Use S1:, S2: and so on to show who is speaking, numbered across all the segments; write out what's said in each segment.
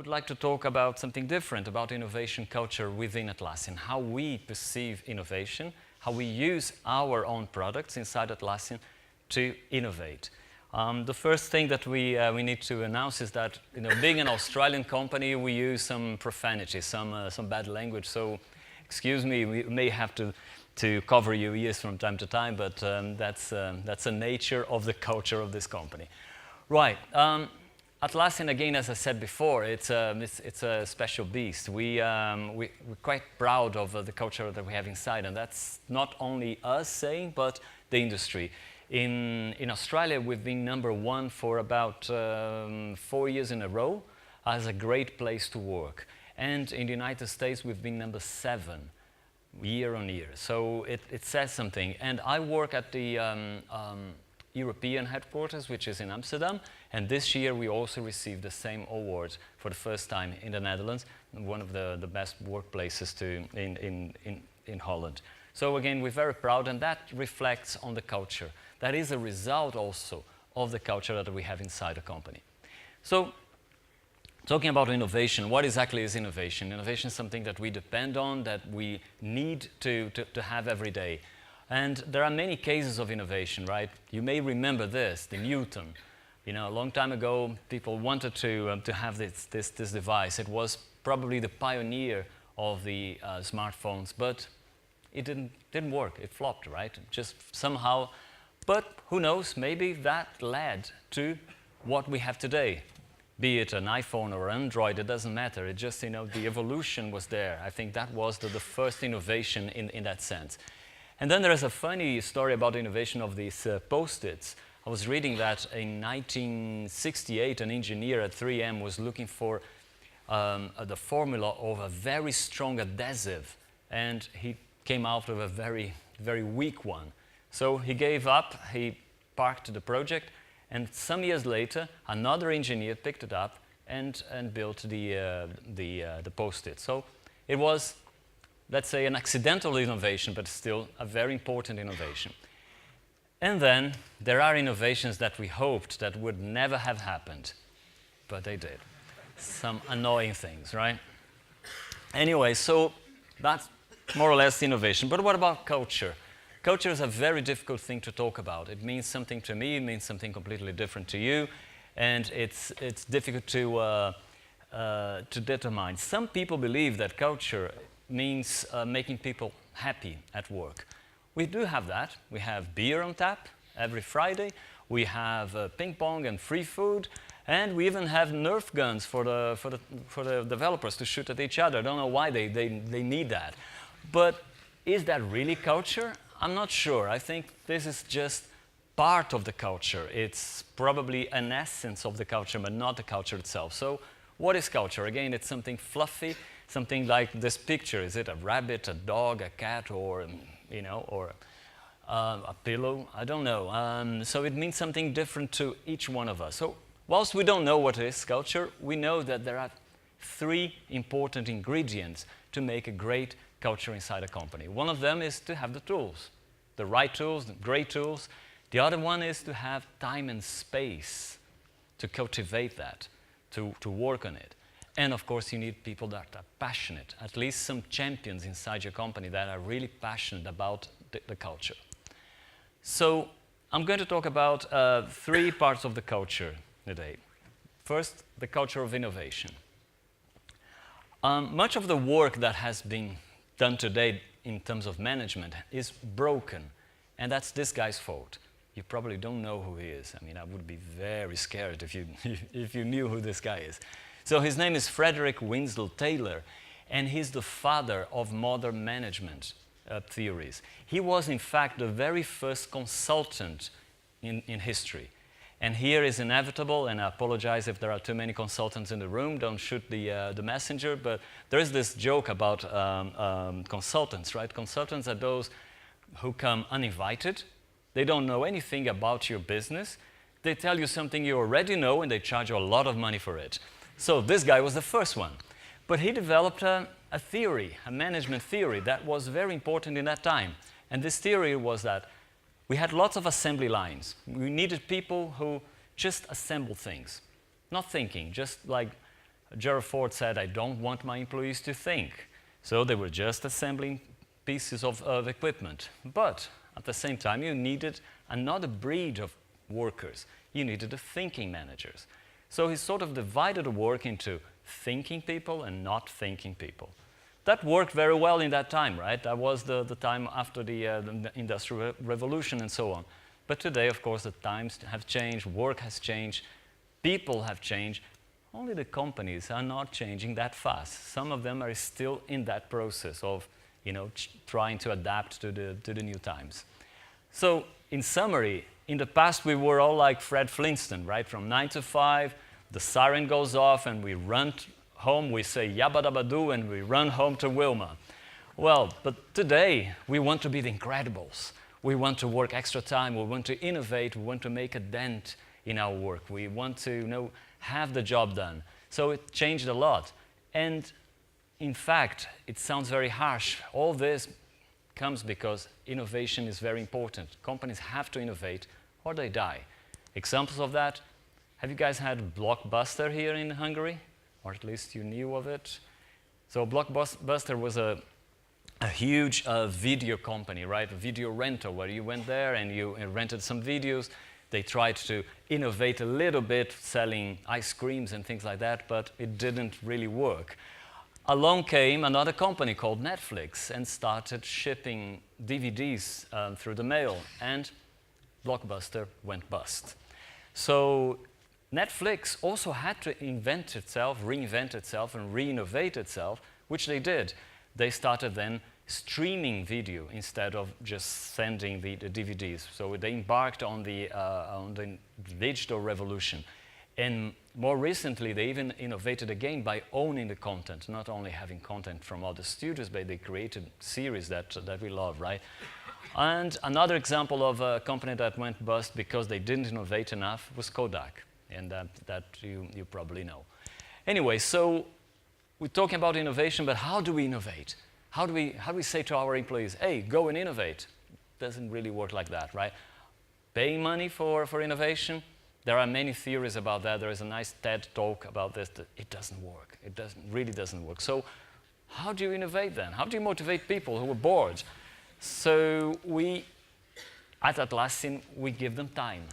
S1: would like to talk about something different, about innovation culture within Atlassian, how we perceive innovation, how we use our own products inside Atlassian to innovate. The first thing that we need to announce is that, being an Australian company, we use some profanity, some bad language. So, excuse me, we may have to cover your ears from time to time, but that's the nature of the culture of this company. Right. Atlassian, again, as I said before, it's a special beast. We're quite proud of the culture that we have inside, and that's not only us saying, but the industry. In Australia, we've been #1 for about 4 years in a row as a great place to work. And in the United States, we've been #7 year on year. So it says something. And I work at the European headquarters, which is in Amsterdam. And this year, we also received the same award for the first time in the Netherlands, one of the best workplaces in Holland. So again, we're very proud, and that reflects on the culture. That is a result also of the culture that we have inside the company. So, talking about innovation, what exactly is innovation? Innovation is something that we depend on, that we need to have every day. And there are many cases of innovation, right? You may remember this, the Newton. A long time ago, people wanted to have this device. It was probably the pioneer of the smartphones, but it didn't work. It flopped, right? Just somehow. But who knows, maybe that led to what we have today. Be it an iPhone or Android, it doesn't matter. It just, the evolution was there. I think that was the first innovation in that sense. And then there is a funny story about innovation of these Post-its. I was reading that in 1968, an engineer at 3M was looking for the formula of a very strong adhesive, and he came out with a very, very weak one. So he gave up, he parked the project, and some years later, another engineer picked it up and built the Post-it. So it was, let's say, an accidental innovation, but still a very important innovation. And then there are innovations that we hoped that would never have happened, but they did. Some annoying things, right? Anyway, so that's more or less innovation. But what about culture? Culture is a very difficult thing to talk about. It means something to me, it means something completely different to you, and it's difficult to determine. Some people believe that culture means making people happy at work. We do have that. We have beer on tap every Friday. We have ping pong and free food, and we even have Nerf guns for the developers to shoot at each other. I don't know why they need that. But is that really culture? I'm not sure. I think this is just part of the culture. It's probably an essence of the culture, but not the culture itself. So what is culture? Again, it's something fluffy, something like this picture. Is it a rabbit, a dog, a cat, or a pillow? I don't know. So it means something different to each one of us. So whilst we don't know what is culture, we know that there are 3 important ingredients to make a great culture inside a company. One of them is to have the tools, the right tools, the great tools. The other one is to have time and space to cultivate that, to work on it. And of course, you need people that are passionate, at least some champions inside your company that are really passionate about the culture. So I'm going to talk about 3 parts of the culture today. First, the culture of innovation. Much of the work that has been done today in terms of management is broken, and that's this guy's fault. You probably don't know who he is. I mean, I would be very scared if you knew who this guy is. So his name is Frederick Winslow Taylor, and he's the father of modern management theories. He was, in fact, the very first consultant in history. And here is inevitable, and I apologize if there are too many consultants in the room, don't shoot the messenger, but there is this joke about consultants, right? Consultants are those who come uninvited. They don't know anything about your business. They tell you something you already know, and they charge you a lot of money for it. So this guy was the first one. But he developed a theory, a management theory, that was very important in that time. And this theory was that we had lots of assembly lines. We needed people who just assemble things, not thinking, just like Gerald Ford said, I don't want my employees to think. So they were just assembling pieces of equipment. But at the same time, you needed another breed of workers. You needed the thinking managers. So he sort of divided the work into thinking people and not thinking people. That worked very well in that time, right? That was the time after the Industrial Revolution and so on. But today, of course, the times have changed, work has changed, people have changed. Only the companies are not changing that fast. Some of them are still in that process of, trying to adapt to the new times. So, in summary, in the past we were all like Fred Flintstone, right? From 9 to 5, the siren goes off and we run home, we say yabba dabba doo, and we run home to Wilma. Well, but today we want to be the Incredibles. We want to work extra time, we want to innovate, we want to make a dent in our work. We want to, have the job done. So it changed a lot. And in fact, it sounds very harsh. All this comes because innovation is very important. Companies have to innovate or they die. Examples of that, have you guys had Blockbuster here in Hungary? Or at least you knew of it? So Blockbuster was a huge video company, right? A video rental where you went there and you rented some videos. They tried to innovate a little bit, selling ice creams and things like that, but it didn't really work. Along came another company called Netflix and started shipping DVDs through the mail, and Blockbuster went bust. So Netflix also had to reinvent itself and re-innovate itself, which they did. They started then streaming video instead of just sending the DVDs. So they embarked on the digital revolution. And more recently, they even innovated again by owning the content, not only having content from other studios, but they created series that we love, right? And another example of a company that went bust because they didn't innovate enough was Kodak, and that you probably know. Anyway, so we're talking about innovation, but how do we innovate? How do we say to our employees, hey, go and innovate? Doesn't really work like that, right? Paying money for innovation, there are many theories about that. There is a nice TED talk about this. That it doesn't work. It really doesn't work. So how do you innovate then? How do you motivate people who are bored? So we, at Atlassian, we give them time.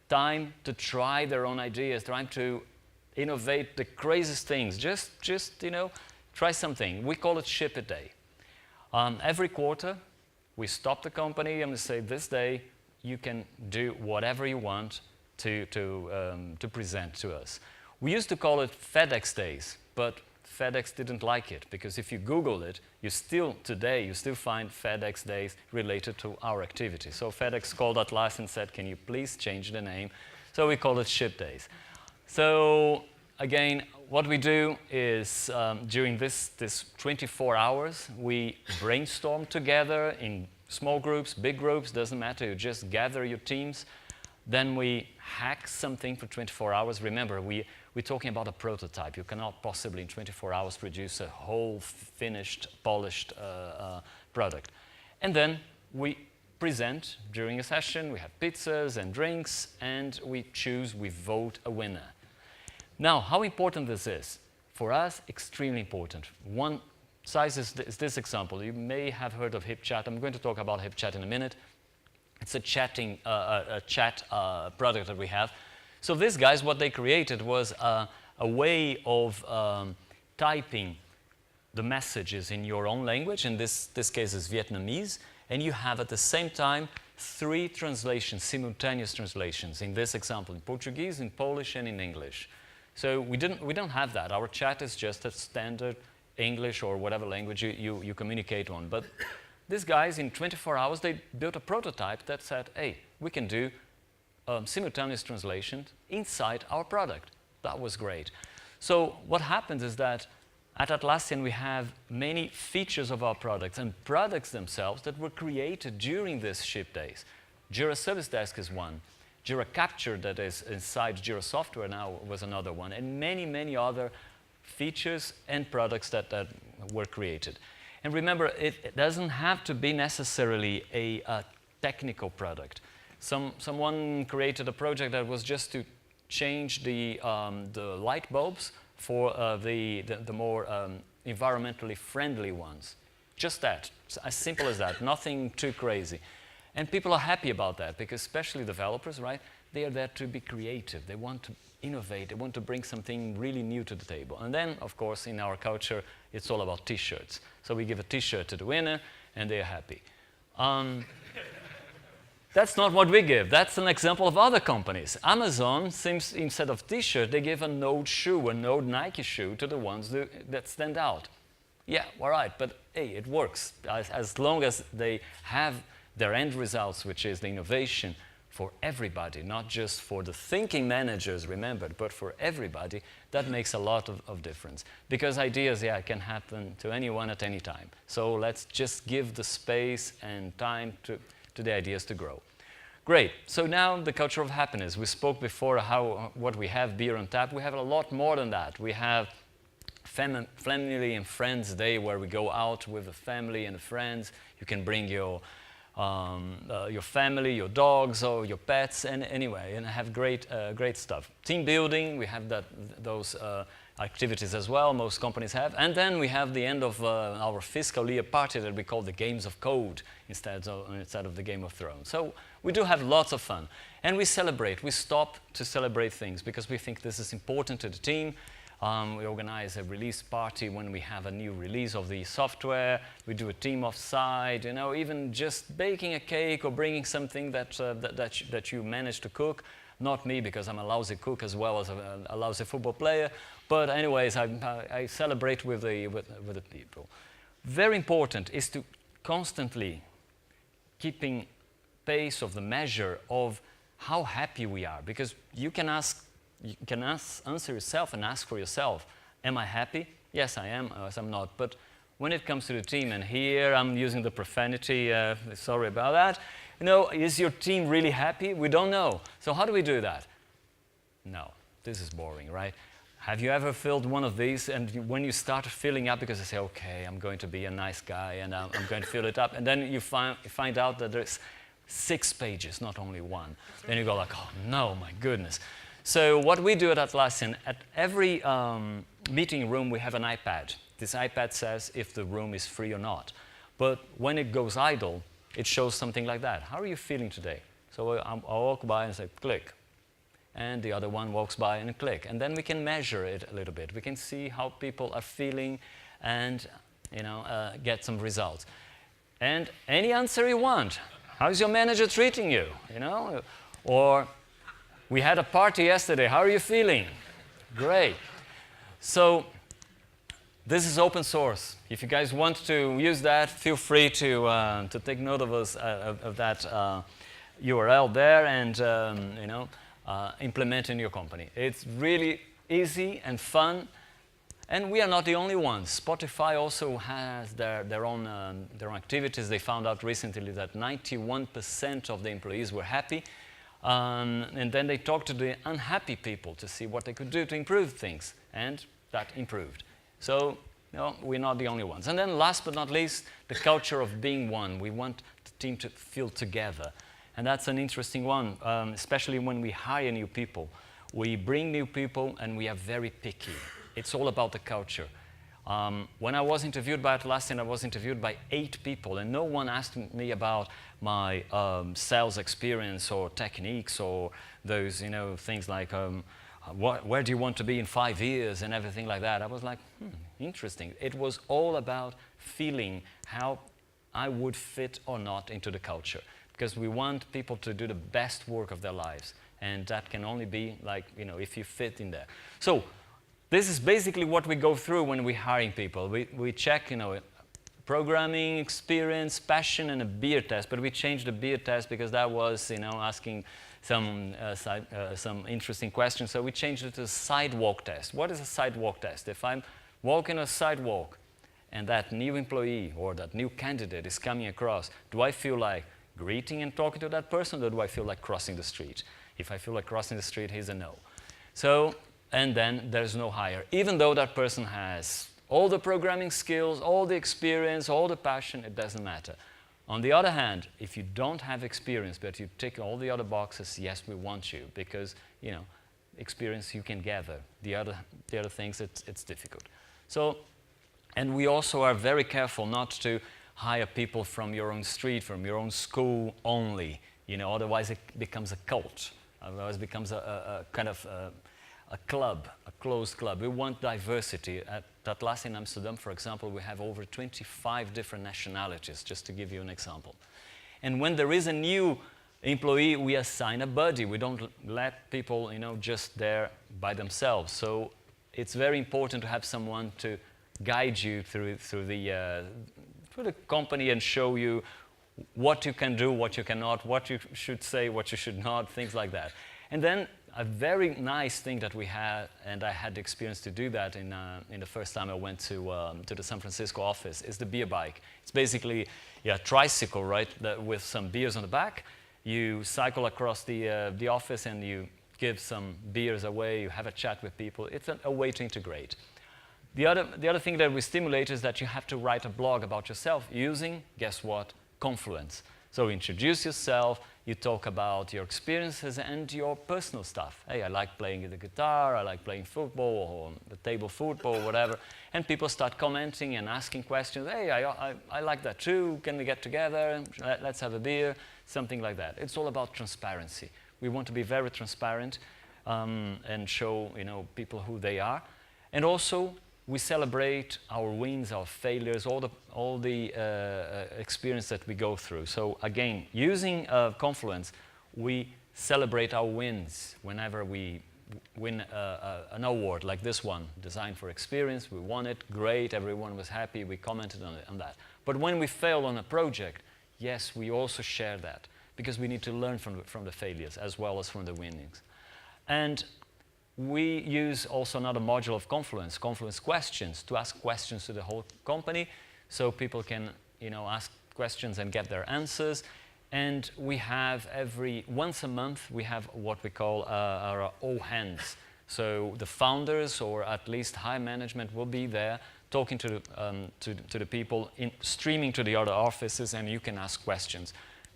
S1: Time to try their own ideas, time to innovate the craziest things. Just try something. We call it Ship a Day. Every quarter, we stop the company and we say, this day, you can do whatever you want to present to us. We used to call it FedEx Days, but FedEx didn't like it, because if you Google it, you still find FedEx Days related to our activity. So FedEx called Atlassian and said, can you please change the name? So we call it Ship Days. So again, what we do is during this 24 hours, we brainstorm together in small groups, big groups, doesn't matter, you just gather your teams. Then we hack something for 24 hours. Remember, we're talking about a prototype. You cannot possibly in 24 hours produce a whole finished, polished product. And then we present during a session, we have pizzas and drinks, and we vote a winner. Now, how important this is? For us, extremely important. One size is this example. You may have heard of HipChat. I'm going to talk about HipChat in a minute. It's a chat product that we have. So these guys, what they created was a way of typing the messages in your own language. In this case is Vietnamese. And you have at the same time 3 translations, simultaneous translations. In this example, in Portuguese, in Polish, and in English. So we don't have that. Our chat is just a standard English or whatever language you communicate on. But these guys, in 24 hours, they built a prototype that said, hey, we can do simultaneous translation inside our product. That was great. So what happens is that at Atlassian, we have many features of our products and products themselves that were created during these Ship Days. Jira Service Desk is one. Jira Capture, that is inside Jira Software now, was another one. And many, many other features and products that were created. And remember, it doesn't have to be necessarily a technical product. Someone created a project that was just to change the light bulbs for the more environmentally friendly ones. Just that, it's as simple as that, nothing too crazy. And people are happy about that because especially developers, right? They are there to be creative. They want to innovate. They want to bring something really new to the table. And then, of course, in our culture, it's all about T-shirts. So we give a T-shirt to the winner, and they are happy. That's not what we give. That's an example of other companies. Amazon seems, instead of T-shirt, they give a Node shoe, a Node Nike shoe to the ones that stand out. Yeah, all right, but hey, it works. As long as they have their end results, which is the innovation for everybody, not just for the thinking managers, remember, but for everybody, that makes a lot of difference. Because ideas, yeah, can happen to anyone at any time. So let's just give the space and time to the ideas to grow. Great. So now the culture of happiness. We spoke before what we have, beer on tap. We have a lot more than that. We have family and friends day where we go out with the family and the friends. You can bring your family, your dogs, or your pets, and anyway, and have great stuff. Team building, we have those activities as well, most companies have. And then we have the end of our fiscal year party that we call the Games of Code instead of the Game of Thrones. So we do have lots of fun. And we celebrate. We stop to celebrate things because we think this is important to the team. We organize a release party when we have a new release of the software. We do a team offsite, you know, even just baking a cake or bringing something that you manage to cook. Not me, because I'm a lousy cook as well as a lousy football player. But anyways, I celebrate with the people. Very important is to constantly keeping pace of the measure of how happy we are, because you can answer yourself and ask for yourself, am I happy? Yes, I am, or I'm not. But when it comes to the team, and here I'm using the profanity, sorry about that, you know, is your team really happy? We don't know. So how do we do that? No, this is boring, right? Have you ever filled one of these, and when you start filling up, because you say, okay, I'm going to be a nice guy, and I'm going to fill it up, and then you find out that there's 6 pages, not only 1. Then you go like, oh no, my goodness. So what we do at Atlassian, at every meeting room we have an iPad. This iPad says if the room is free or not. But when it goes idle, it shows something like that. How are you feeling today? So I walk by and say, click. And the other one walks by and click. And then we can measure it a little bit. We can see how people are feeling and, you know, get some results. And any answer you want. How's your manager treating you? You know? Or we had a party yesterday. How are you feeling? Great. So this is open source. If you guys want to use that, feel free to take note of that URL there and you know, implement in your company. It's really easy and fun, and we are not the only ones. Spotify also has their own activities. They found out recently that 91% of the employees were happy. And then they talked to the unhappy people to see what they could do to improve things, and that improved. So, you know, we're not the only ones. And then last but not least, the culture of being one. We want the team to feel together. And that's an interesting one, especially when we hire new people. We bring new people and we are very picky. It's all about the culture. When I was interviewed by Atlassian, I was interviewed by 8 people, and no one asked me about my sales experience or techniques or those, you know, things like where do you want to be in 5 years and everything like that. I was like, interesting. It was all about feeling how I would fit or not into the culture, because we want people to do the best work of their lives, and that can only be like, you know, if you fit in there. So this is basically what we go through when we're hiring people. We check, you know, programming, experience, passion, and a beer test. But we changed the beer test because that was, you know, asking some interesting questions. So we changed it to a sidewalk test. What is a sidewalk test? If I'm walking a sidewalk and that new employee or that new candidate is coming across, do I feel like greeting and talking to that person, or do I feel like crossing the street? If I feel like crossing the street, he's a no. So, and then there's no hire. Even though that person has all the programming skills, all the experience, all the passion, it doesn't matter. On the other hand, if you don't have experience, but you tick all the other boxes, yes, we want you, because, you know, experience you can gather. The other things, it's difficult. So, and we also are very careful not to hire people from your own street, from your own school only. You know, otherwise it becomes a cult. Otherwise it becomes a kind of a club, a closed club. We want diversity. At Atlassian Amsterdam, for example, we have over 25 different nationalities, just to give you an example. And when there is a new employee, we assign a buddy. We don't let people, you know, just there by themselves. So it's very important to have someone to guide you through the company and show you what you can do, what you cannot, what you should say, what you should not, things like that. And then a very nice thing that we had, and I had the experience to do that in the first time I went to the San Francisco office, is the beer bike. It's basically a tricycle, right, with some beers on the back. You cycle across the office and you give some beers away, you have a chat with people. It's a way to integrate. The other thing that we stimulate is that you have to write a blog about yourself using, guess what, Confluence. So introduce yourself, you talk about your experiences and your personal stuff. Hey, I like playing the guitar, I like playing football or the table football, whatever. And people start commenting and asking questions. Hey, I like that too. Can we get together? Let's have a beer, something like that. It's all about transparency. We want to be very transparent and show, you know, people who they are. And also, we celebrate our wins, our failures, all the experience that we go through. So again, using Confluence, we celebrate our wins whenever we win an award like this one, Design for Experience. We won it, great, everyone was happy, we commented on that. But when we fail on a project, yes, we also share that because we need to learn from the failures as well as from the winnings. And we use also another module of Confluence, Confluence Questions, to ask questions to the whole company so people can, you know, ask questions and get their answers. And we have once a month, we have what we call our all hands. So the founders, or at least high management, will be there talking to the people, streaming to the other offices, and you can ask questions.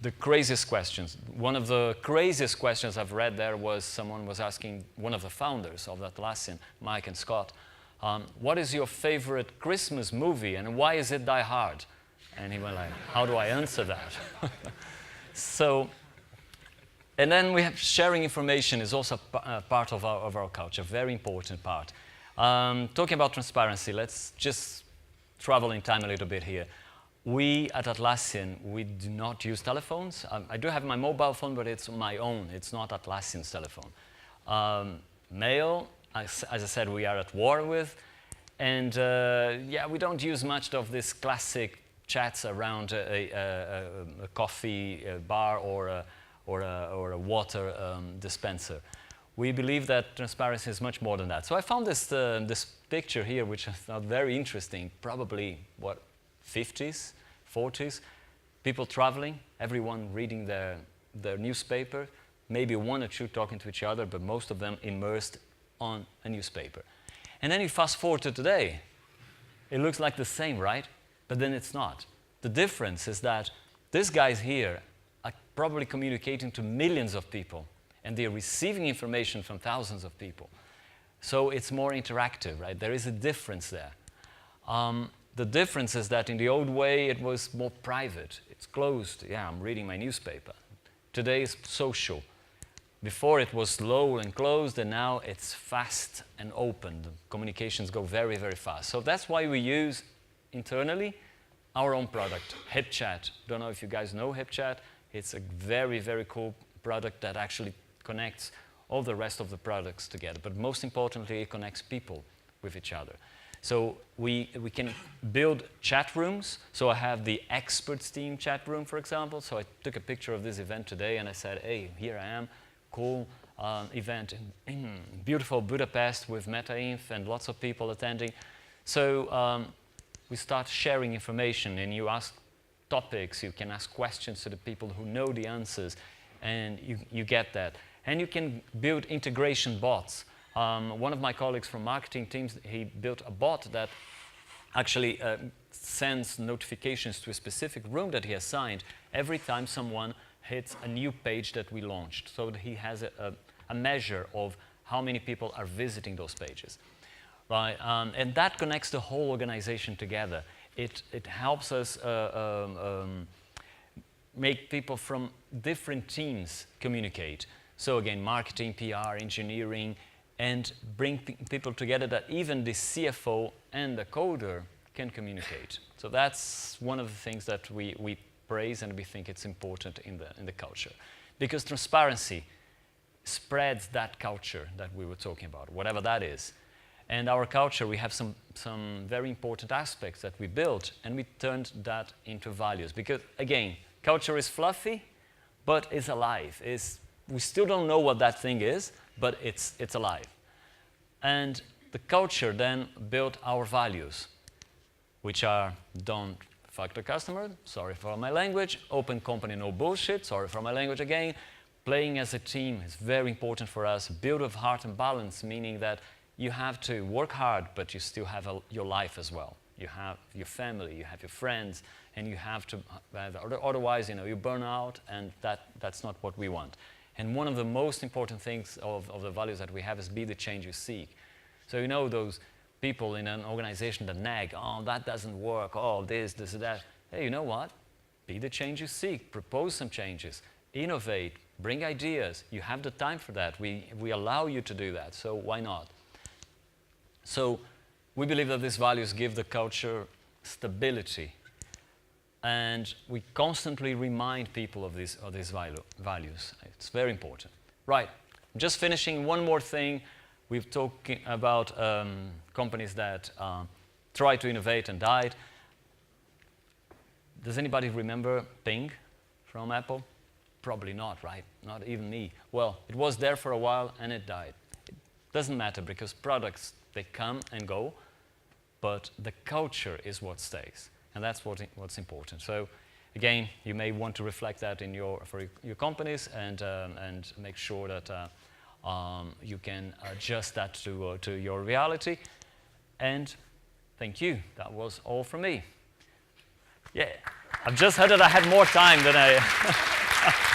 S1: The craziest questions. One of the craziest questions I've read there was someone was asking one of the founders of Atlassian, Mike and Scott, what is your favorite Christmas movie and why is it Die Hard? And he went like, how do I answer that? So, and then we have sharing information is also part of our culture, very important part. Talking about transparency, let's just travel in time a little bit here. We at Atlassian, we do not use telephones. I do have my mobile phone, but it's my own. It's not Atlassian's telephone. Mail, as I said, we are at war with. And yeah, we don't use much of this classic chats around a coffee bar or a water dispenser. We believe that transparency is much more than that. So I found this picture here, which I thought very interesting, probably, what, 50s, 40s, people traveling, everyone reading their newspaper, maybe one or two talking to each other, but most of them immersed on a newspaper. And then you fast forward to today. It looks like the same, right? But then it's not. The difference is that these guys here are probably communicating to millions of people, and they're receiving information from thousands of people. So it's more interactive, right? There is a difference there. The difference is that in the old way, it was more private. It's closed. Yeah, I'm reading my newspaper. Today is social. Before it was slow and closed, and now it's fast and open. The communications go very, very fast. So that's why we use internally our own product, HipChat. Don't know if you guys know HipChat. It's a very, very cool product that actually connects all the rest of the products together. But most importantly, it connects people with each other. So we can build chat rooms. So I have the experts team chat room, for example. So I took a picture of this event today and I said, hey, here I am, cool event in beautiful Budapest with META-INF and lots of people attending. So we start sharing information and you ask topics, you can ask questions to the people who know the answers and you get that. And you can build integration bots. One of my colleagues from marketing teams, he built a bot that actually sends notifications to a specific room that he assigned every time someone hits a new page that we launched. So that he has a measure of how many people are visiting those pages, right? And that connects the whole organization together. It helps us make people from different teams communicate. So again, marketing, PR, engineering, and bring people together that even the CFO and the coder can communicate. So that's one of the things that we praise, and we think it's important in the culture. Because transparency spreads that culture that we were talking about, whatever that is. And our culture, we have some very important aspects that we built, and we turned that into values. Because again, culture is fluffy, but it's alive. We still don't know what that thing is, but it's alive. And the culture then built our values, which are don't fuck the customer, sorry for my language, open company, no bullshit, sorry for my language again. Playing as a team is very important for us. Build of heart and balance, meaning that you have to work hard, but you still have your life as well. You have your family, you have your friends, and you have to, otherwise, you burn out, and that's not what we want. And one of the most important things of the values that we have is be the change you seek. So those people in an organization that nag, oh, that doesn't work, oh, this, that. Hey, you know what? Be the change you seek. Propose some changes. Innovate. Bring ideas. You have the time for that. We allow you to do that, so why not? So we believe that these values give the culture stability. And we constantly remind people of these values. It's very important. Right, just finishing one more thing. We've talked about companies that tried to innovate and died. Does anybody remember Ping from Apple? Probably not, right? Not even me. Well, it was there for a while and it died. It doesn't matter because products, they come and go, but the culture is what stays. And that's what's important. So again, you may want to reflect that for your companies and make sure that you can adjust that to your reality. And thank you. That was all from me. Yeah, I've just heard that I had more time than I...